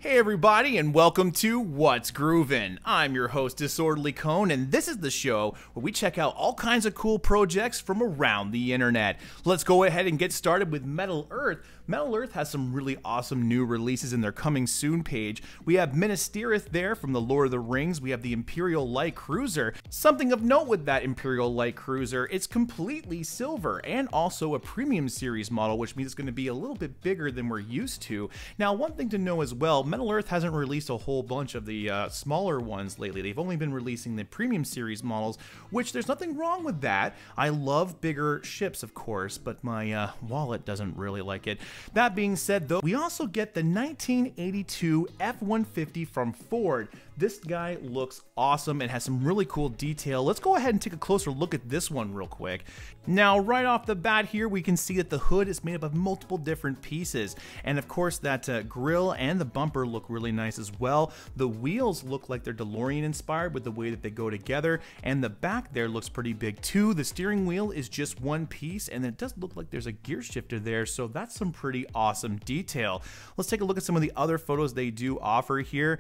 Hey everybody, and welcome to What's Groovin'. I'm your host, Disorderly Cone, and this is the show where we check out all kinds of cool projects from around the internet. Let's go ahead and get started with Metal Earth. Metal Earth has some really awesome new releases in their coming soon page. We have Minas Tirith there from the Lord of the Rings. We have the Imperial Light Cruiser. Something of note with that Imperial Light Cruiser, it's completely silver and also a premium series model, which means it's going to be a little bit bigger than we're used to. Now, one thing to know as well, Metal Earth hasn't released a whole bunch of the smaller ones lately. They've only been releasing the premium series models, which there's nothing wrong with that. I love bigger ships, of course, but my wallet doesn't really like it. That being said, though, we also get the 1982 F-150 from Ford. This guy looks awesome and has some really cool detail. Let's go ahead and take a closer look at this one real quick. Now, right off the bat here, we can see that the hood is made up of multiple different pieces. And of course, that grille and the bumper look really nice as well. The wheels look like they're DeLorean inspired with the way that they go together. And the back there looks pretty big too. The steering wheel is just one piece, and it does look like there's a gear shifter there. So that's some pretty awesome detail. Let's take a look at some of the other photos they do offer here.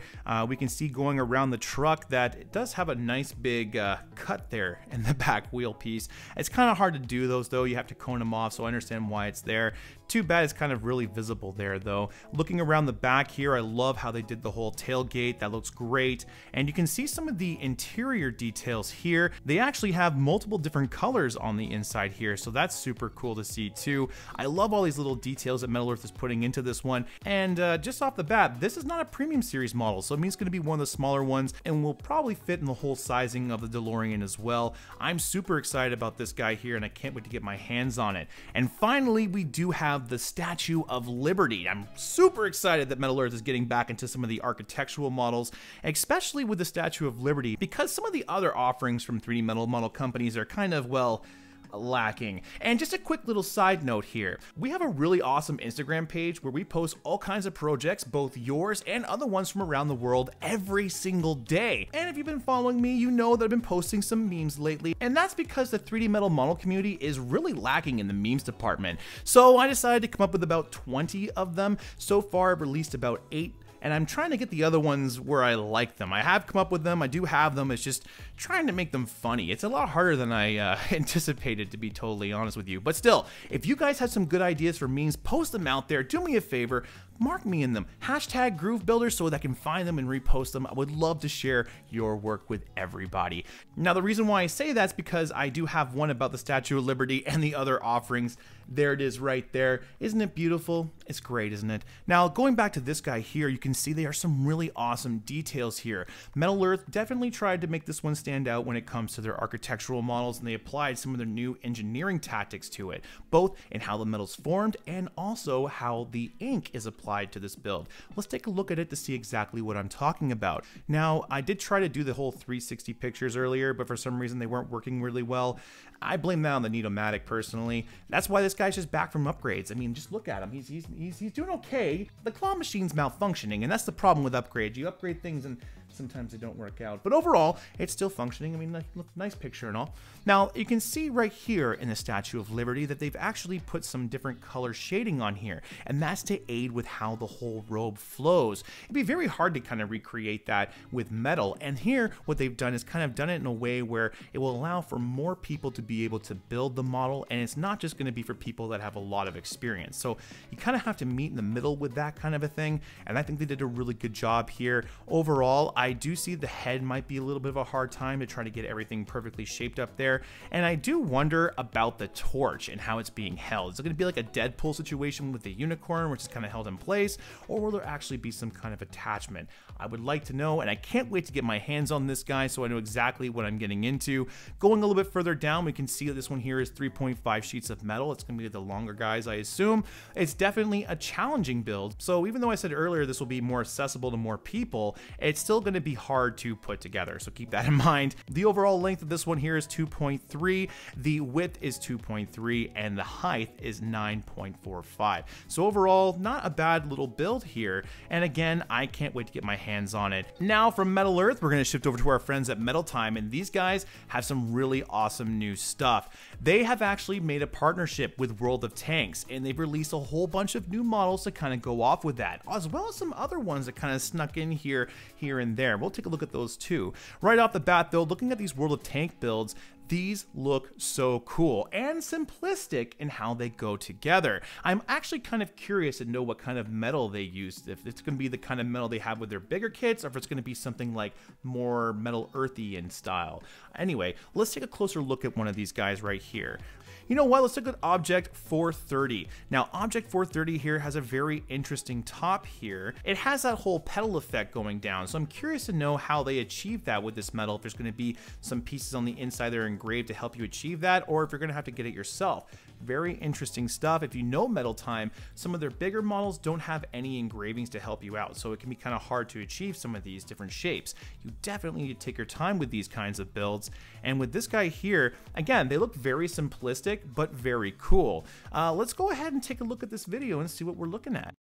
We can see going around the truck that it does have a nice big cut there in the back wheel piece. It's kind of hard to do those though. You have to cone them off, so I understand why it's there. Too bad it's kind of really visible there though. Looking around the back here, I love how they did the whole tailgate. That looks great. And you can see some of the interior details here. They actually have multiple different colors on the inside here, so that's super cool to see too. I love all these little details that Metal Earth is putting into this one. And just off the bat, this is not a premium series model, so it means it's going to be one of the smaller ones and will probably fit in the whole sizing of the DeLorean as well. I'm super excited about this guy here, and I can't wait to get my hands on it. And finally, we do have the Statue of Liberty. I'm super excited that Metal Earth is getting back into some of the architectural models, especially with the Statue of Liberty, because some of the other offerings from 3D Metal model companies are kind of, well, lacking. And just a quick little side note here, we have a really awesome Instagram page where we post all kinds of projects, both yours and other ones from around the world, every single day. And if you've been following me, you know that I've been posting some memes lately, and that's because the 3D Metal model community is really lacking in the memes department. So I decided to come up with about 20 of them. So far I've released about 8, and I'm trying to get the other ones where I like them. I have come up with them, I do have them, it's just trying to make them funny. It's a lot harder than I anticipated, to be totally honest with you. But still, if you guys have some good ideas for memes, post them out there. Do me a favor, mark me in them. Hashtag Groove Builder so that I can find them and repost them. I would love to share your work with everybody. Now, the reason why I say that's because I do have one about the Statue of Liberty and the other offerings. There it is right there. Isn't it beautiful? It's great, isn't it? Now, going back to this guy here, you can see there are some really awesome details here. Metal Earth definitely tried to make this one stand out when it comes to their architectural models, and they applied some of their new engineering tactics to it, both in how the metal's formed and also how the ink is applied to this build. Let's take a look at it to see exactly what I'm talking about. Now, I did try to do the whole 360 pictures earlier, but for some reason they weren't working really well. I blame that on the Neat-O-Matic personally. That's why this guy's just back from upgrades. I mean, just look at him. He's doing okay. The claw machine's malfunctioning, and that's the problem with upgrades. You upgrade things and sometimes they don't work out. But overall, it's still functioning. I mean, look, nice picture and all. Now, you can see right here in the Statue of Liberty that they've actually put some different color shading on here, and that's to aid with how the whole robe flows. It'd be very hard to kind of recreate that with metal, and here what they've done is kind of done it in a way where it will allow for more people to be able to build the model, and it's not just going to be for people that have a lot of experience. So you kind of have to meet in the middle with that kind of a thing, and I think they did a really good job here. Overall, I do see the head might be a little bit of a hard time to try to get everything perfectly shaped up there, and I do wonder about the torch and how it's being held. Is it going to be like a Deadpool situation with the unicorn, which is kind of held in place, or will there actually be some kind of attachment? I would like to know, and I can't wait to get my hands on this guy so I know exactly what I'm getting into. Going a little bit further down, we can see that this one here is 3.5 sheets of metal. It's going to be the longer guys, I assume. It's definitely a challenging build, so even though I said earlier this will be more accessible to more people, it's still going to be hard to put together, so keep that in mind. The overall length of this one here is 2.3, the width is 2.3, and the height is 9.45. So overall, not a bad little build here, and again, I can't wait to get my hands on it. Now from Metal Earth, we're going to shift over to our friends at Metal Time, and these guys have some really awesome new stuff. They have actually made a partnership with World of Tanks, and they've released a whole bunch of new models to kind of go off with that, as well as some other ones that kind of snuck in here and there. We'll take a look at those too. Right off the bat though, looking at these World of Tank builds, these look so cool and simplistic in how they go together. I'm actually kind of curious to know what kind of metal they used, if it's going to be the kind of metal they have with their bigger kits, or if it's going to be something like more Metal Earthy in style. Anyway, let's take a closer look at one of these guys right here. You know what, let's look at Object 430. Now, Object 430 here has a very interesting top here. It has that whole pedal effect going down, so I'm curious to know how they achieve that with this metal, if there's going to be some pieces on the inside that are engraved to help you achieve that, or if you're going to have to get it yourself. Very interesting stuff. If you know Metal Time, some of their bigger models don't have any engravings to help you out, so it can be kind of hard to achieve some of these different shapes. You definitely need to take your time with these kinds of builds, and with this guy here, again, they look very simplistic, but very cool. Let's go ahead and take a look at this video and see what we're looking at.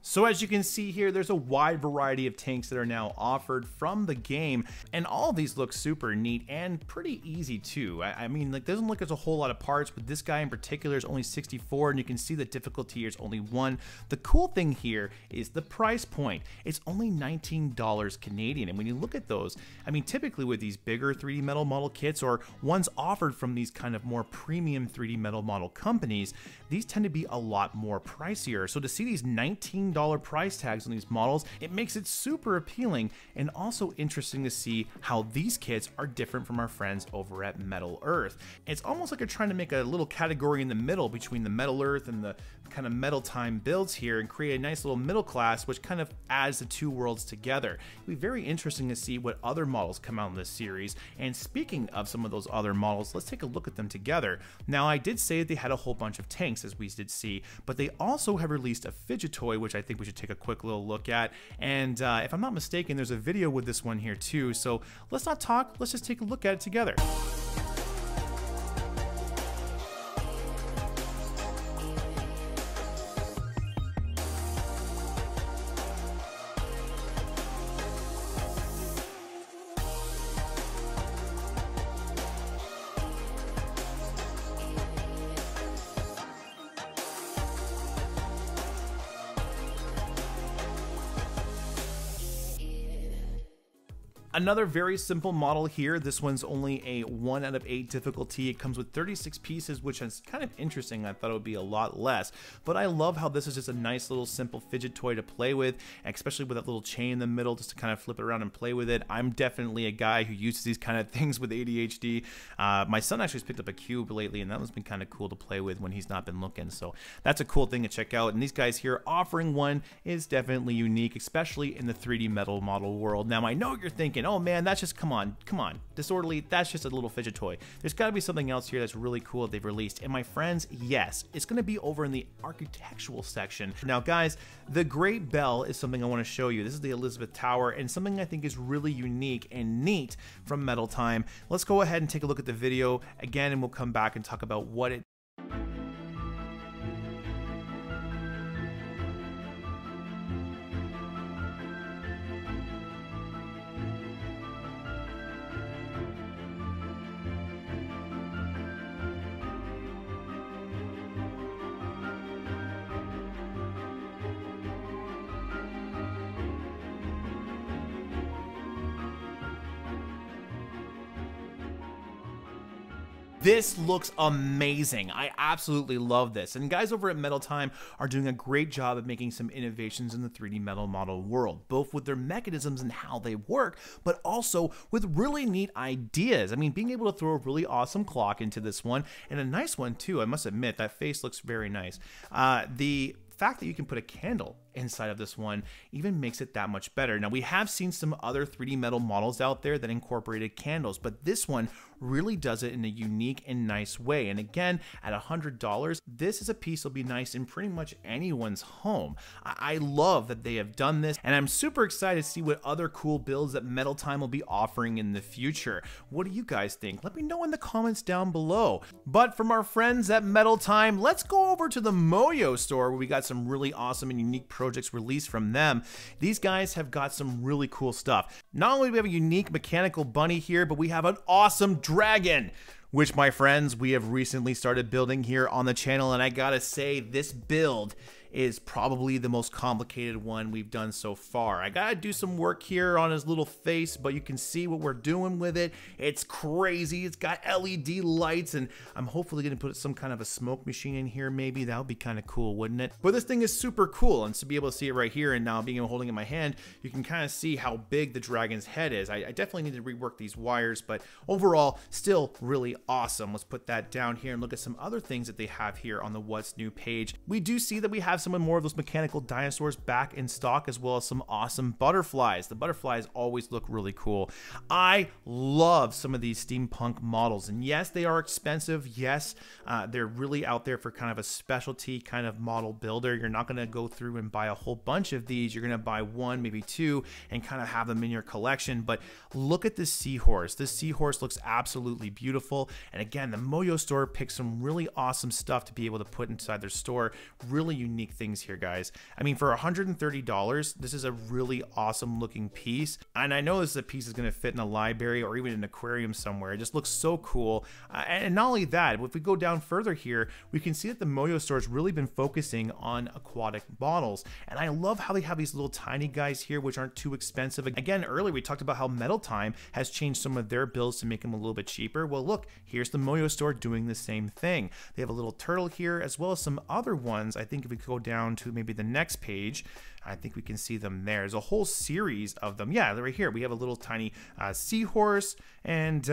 So as you can see here, there's a wide variety of tanks that are now offered from the game, and all of these look super neat and pretty easy too. I mean, like, doesn't look like there's a whole lot of parts, but this guy in particular is only 64, and you can see the difficulty here is only 1. The cool thing here is the price point. It's only $19 Canadian, and when you look at those, I mean, typically with these bigger 3D metal model kits, or ones offered from these kind of more premium 3D metal model companies, these tend to be a lot more pricier. So to see these $19 price tags on these models, it makes it super appealing, and also interesting to see how these kits are different from our friends over at Metal Earth. It's almost like they're trying to make a little category in the middle between the Metal Earth and the kind of Metal Time builds here, and create a nice little middle class, which kind of adds the two worlds together. It'll be very interesting to see what other models come out in this series, and speaking of some of those other models, let's take a look at them together. Now, I did say that they had a whole bunch of tanks, as we did see, but they also have released a fidget toy, which I think we should take a quick little look at, and if I'm not mistaken, there's a video with this one here too, so let's not talk, let's just take a look at it together. Another very simple model here. This one's only a 1 out of 8 difficulty. It comes with 36 pieces, which is kind of interesting. I thought it would be a lot less, but I love how this is just a nice little simple fidget toy to play with, especially with that little chain in the middle just to kind of flip it around and play with it. I'm definitely a guy who uses these kind of things with ADHD. My son actually has picked up a cube lately, and that one's been kind of cool to play with when he's not been looking, so that's a cool thing to check out. And these guys here offering one is definitely unique, especially in the 3D metal model world. Now, I know you're thinking, oh man, that's just, come on, Disorderly, that's just a little fidget toy. There's got to be something else here that's really cool that they've released. And my friends, yes, it's going to be over in the architectural section. Now guys, the Great Bell is something I want to show you. This is the Elizabeth Tower, and something I think is really unique and neat from Metal Time. Let's go ahead and take a look at the video again, and we'll come back and talk about what it This looks amazing. I absolutely love this. And guys over at Metal Time are doing a great job of making some innovations in the 3D metal model world, both with their mechanisms and how they work, but also with really neat ideas. I mean, being able to throw a really awesome clock into this one, and a nice one too. I must admit, that face looks very nice. The fact that you can put a candle inside of this one even makes it that much better. Now, we have seen some other 3D metal models out there that incorporated candles, but this one really does it in a unique and nice way. And again, at $100, this is a piece that'll be nice in pretty much anyone's home. I love that they have done this, and I'm super excited to see what other cool builds that Metal Time will be offering in the future. What do you guys think? Let me know in the comments down below. But from our friends at Metal Time, let's go over to the Moyu store, where we got some really awesome and unique projects released from them. These guys have got some really cool stuff. Not only do we have a unique mechanical bunny here, but we have an awesome dragon, which, my friends, we have recently started building here on the channel, and I gotta say, this build is probably the most complicated one we've done so far. I gotta do some work here on his little face, but you can see what we're doing with it. It's crazy. It's got LED lights, and I'm hopefully gonna put some kind of a smoke machine in here maybe. That would be kind of cool, wouldn't it? But this thing is super cool, and to be able to see it right here, and now being able to holding it in my hand, you can kind of see how big the dragon's head is. I definitely need to rework these wires, but overall, still really awesome. Let's put that down here and look at some other things that they have here on the What's New page. We do see that we have some more of those mechanical dinosaurs back in stock, as well as some awesome butterflies. The butterflies always look really cool. I love some of these steampunk models, and yes, they are expensive. Yes, they're really out there for kind of a specialty kind of model builder. You're not going to go through and buy a whole bunch of these. You're going to buy one, maybe two, and kind of have them in your collection. But look at this seahorse. This seahorse looks absolutely beautiful. And again, the Moyu store picks some really awesome stuff to be able to put inside their store. Really unique things here, guys. I mean, for $130, this is a really awesome looking piece. And I know this is a piece that's going to fit in a library or even an aquarium somewhere. It just looks so cool. And not only that, if we go down further here, we can see that the Moyu store has really been focusing on aquatic models. And I love how they have these little tiny guys here, which aren't too expensive. Again, earlier we talked about how Metal Time has changed some of their builds to make them a little bit cheaper. Well, look, here's the Moyu store doing the same thing. They have a little turtle here, as well as some other ones. I think if we go down to maybe the next page, I think we can see them there. There's a whole series of them. Yeah, right here. We have a little tiny seahorse. And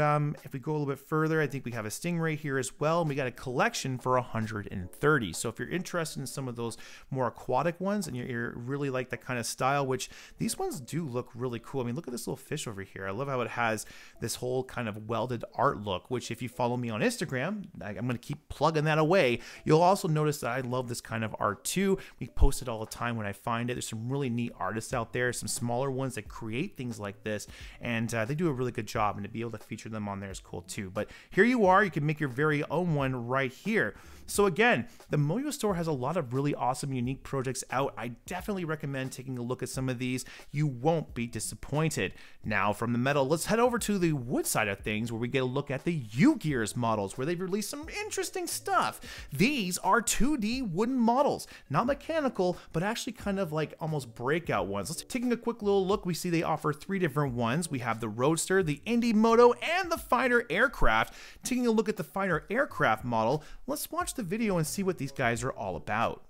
if we go a little bit further, I think we have a stingray here as well. And we got a collection for $130. So if you're interested in some of those more aquatic ones and you're really like that kind of style, which these ones do look really cool. I mean, look at this little fish over here. I love how it has this whole kind of welded art look, which if you follow me on Instagram, I'm going to keep plugging that away. You'll also notice that I love this kind of art too. We post it all the time when I find it. There's some really neat artists out there, some smaller ones that create things like this, and they do a really good job, and to be able to feature them on there is cool too. But here you are, you can make your very own one right here. So again, the Moyu store has a lot of really awesome, unique projects out. I definitely recommend taking a look at some of these. You won't be disappointed. Now from the metal, let's head over to the wood side of things, where we get a look at the Ugears models, where they've released some interesting stuff. These are 2D wooden models, not mechanical, but actually kind of like almost breakout ones. Let's taking a quick little look. We see they offer 3 different ones. We have the Roadster, the Indie Moto, and the Fighter Aircraft. Taking a look at the Fighter Aircraft model, let's watch the video and see what these guys are all about.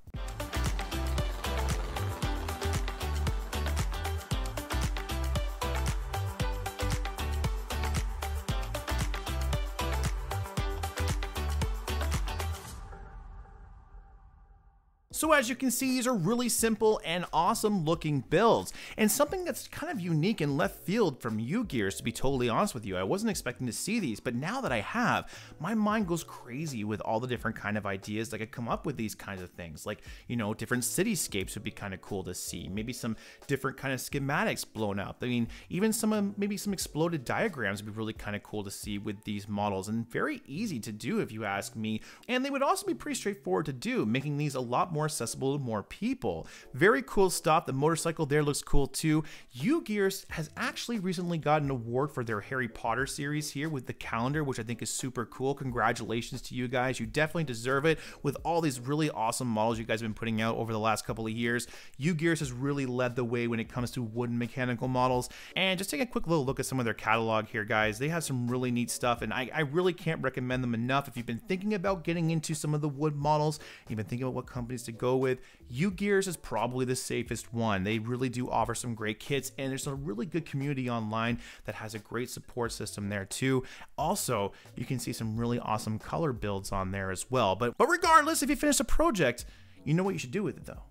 So as you can see, these are really simple and awesome looking builds, and something that's kind of unique and left field from Ugears, to be totally honest with you. I wasn't expecting to see these, but now that I have, my mind goes crazy with all the different kind of ideas that could come up with these kinds of things. Like, you know, different cityscapes would be kind of cool to see. Maybe some different kind of schematics blown up. I mean, even maybe some exploded diagrams would be really kind of cool to see with these models, and very easy to do if you ask me. And they would also be pretty straightforward to do, making these a lot more more accessible to more people. Very cool stuff. The motorcycle there looks cool too. Ugears has actually recently got an award for their Harry Potter series here with the calendar, which I think is super cool. Congratulations to you guys. You definitely deserve it with all these really awesome models you guys have been putting out over the last couple of years. Ugears has really led the way when it comes to wooden mechanical models. And just take a quick little look at some of their catalog here, guys. They have some really neat stuff, and I really can't recommend them enough. If you've been thinking about getting into some of the wood models, you've been thinking about what companies to go with, Ugears is probably the safest one. They really do offer some great kits, and there's a really good community online that has a great support system there too. Also, you can see some really awesome color builds on there as well. But regardless, if you finish a project, you know what you should do with it though.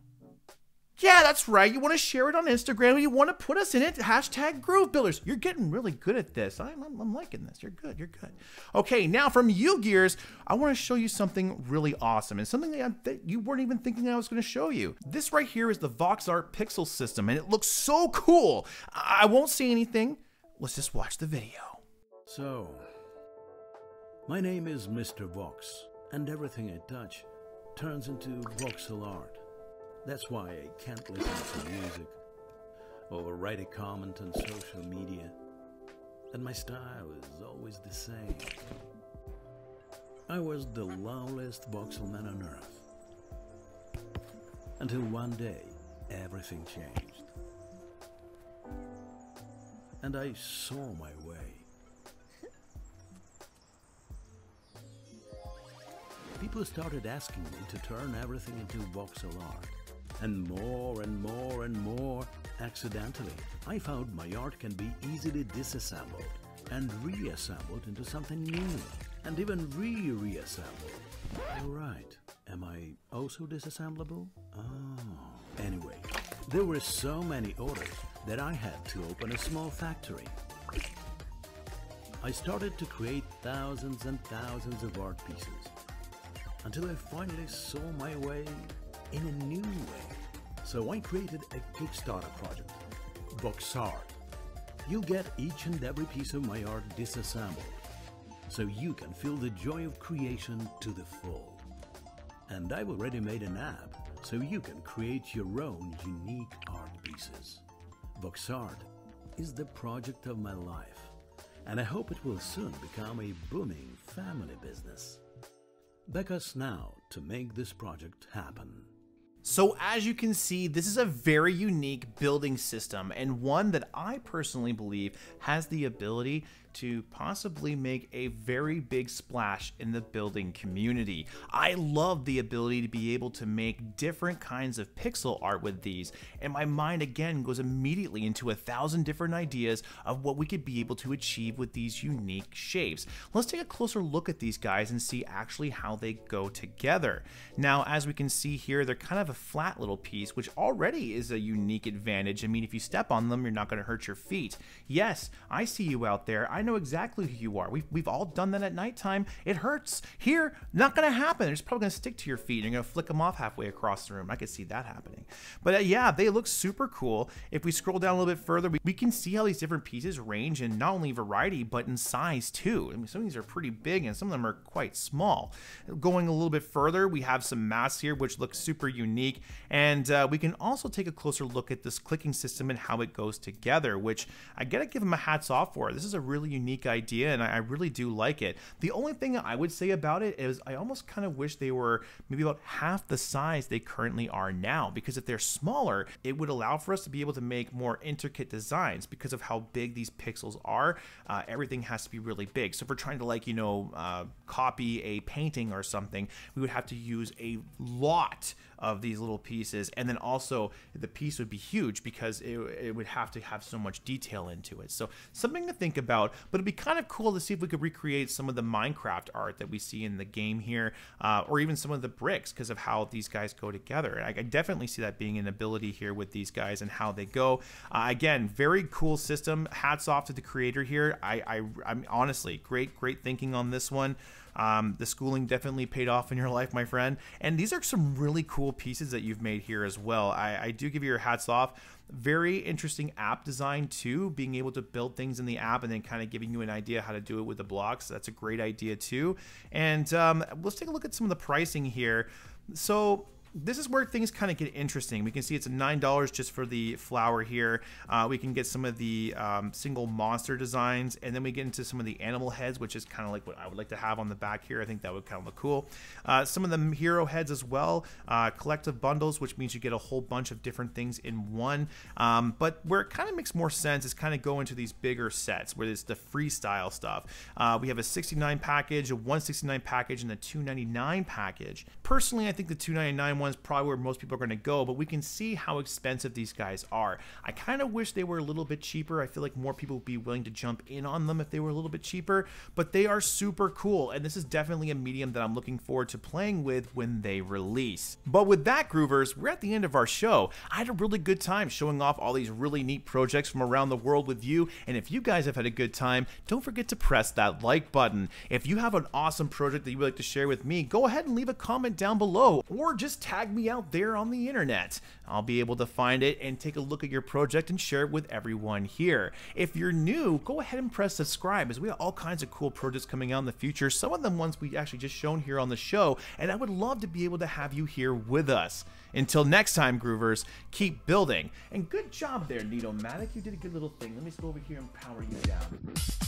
Yeah, that's right. You want to share it on Instagram and you want to put us in it. Hashtag Groove Builders. You're getting really good at this. I'm liking this. You're good. You're good. Okay, now from Ugears, I want to show you something really awesome and something that you weren't even thinking I was going to show you. This right here is the Voxart pixel system, and it looks so cool. I won't say anything. Let's just watch the video. So, my name is Mr. Vox, and everything I touch turns into voxel art. That's why I can't listen to music or write a comment on social media, and my style is always the same. I was the lowest voxel man on earth, until one day everything changed, and I saw my way. People started asking me to turn everything into voxel art. And more and more and more, accidentally, I found my art can be easily disassembled and reassembled into something new, and even reassembled. Alright, am I also disassemblable? Oh. Anyway, there were so many orders that I had to open a small factory. I started to create thousands and thousands of art pieces, until I finally saw my way in a new way. So I created a Kickstarter project, Voxart. You'll get each and every piece of my art disassembled, so you can feel the joy of creation to the full. And I've already made an app, so you can create your own unique art pieces. Voxart is the project of my life, and I hope it will soon become a booming family business. Back us now to make this project happen. So as you can see, this is a very unique building system, and one that I personally believe has the ability to possibly make a very big splash in the building community. I love the ability to be able to make different kinds of pixel art with these, and my mind again goes immediately into 1,000 different ideas of what we could be able to achieve with these unique shapes. Let's take a closer look at these guys and see actually how they go together. Now, as we can see here, they're kind of a flat little piece, which already is a unique advantage. I mean, if you step on them, you're not going to hurt your feet. Yes, I see you out there. I know exactly who you are. We've all done that at nighttime. It hurts. Here, not going to happen. It's probably going to stick to your feet. You're going to flick them off halfway across the room. I could see that happening. But yeah, they look super cool. If we scroll down a little bit further, we can see how these different pieces range in not only variety, but in size too. I mean, some of these are pretty big and some of them are quite small. Going a little bit further, we have some masks here, which look super unique. And we can also take a closer look at this clicking system and how it goes together, which I gotta give them a hats off for. This is a really unique idea, and I really do like it. The only thing I would say about it is I almost kind of wish they were maybe about half the size they currently are now, because if they're smaller, it would allow for us to be able to make more intricate designs. Because of how big these pixels are, everything has to be really big. So if we're trying to, like, you know, copy a painting or something, we would have to use a lot of these little pieces, and then also the piece would be huge because it would have to have so much detail into it. So something to think about, but it'd be kind of cool to see if we could recreate some of the Minecraft art that we see in the game here, or even some of the bricks, because of how these guys go together. And I definitely see that being an ability here with these guys and how they go. Again, very cool system. Hats off to the creator here. I'm honestly great thinking on this one. The schooling definitely paid off in your life, my friend. And these are some really cool pieces that you've made here as well. I do give you your hats off. Very interesting app design too, being able to build things in the app and then kind of giving you an idea how to do it with the blocks. That's a great idea too. And let's take a look at some of the pricing here. So this is where things kind of get interesting. We can see it's $9 just for the flower here. We can get some of the single monster designs, and then we get into some of the animal heads, which is kind of like what I would like to have on the back here. I think that would kind of look cool. Some of the hero heads as well, collective bundles, which means you get a whole bunch of different things in one. But where it kind of makes more sense is kind of go into these bigger sets where it's the freestyle stuff. We have a 69 package, a 169 package, and a 299 package. Personally, I think the 299 one is probably where most people are going to go, but we can see how expensive these guys are. I kind of wish they were a little bit cheaper. I feel like more people would be willing to jump in on them if they were a little bit cheaper, but they are super cool, and this is definitely a medium that I'm looking forward to playing with when they release. But with that, Groovers, we're at the end of our show. I had a really good time showing off all these really neat projects from around the world with you, and if you guys have had a good time, don't forget to press that like button. If you have an awesome project that you would like to share with me, go ahead and leave a comment down below, or just tag me out there on the internet. I'll be able to find it and take a look at your project and share it with everyone here. If you're new, go ahead and press subscribe, as we have all kinds of cool projects coming out in the future, some of them ones we actually just shown here on the show, and I would love to be able to have you here with us. Until next time, Groovers, keep building. And good job there, Neato-Matic. You did a good little thing. Let me just go over here and power you down.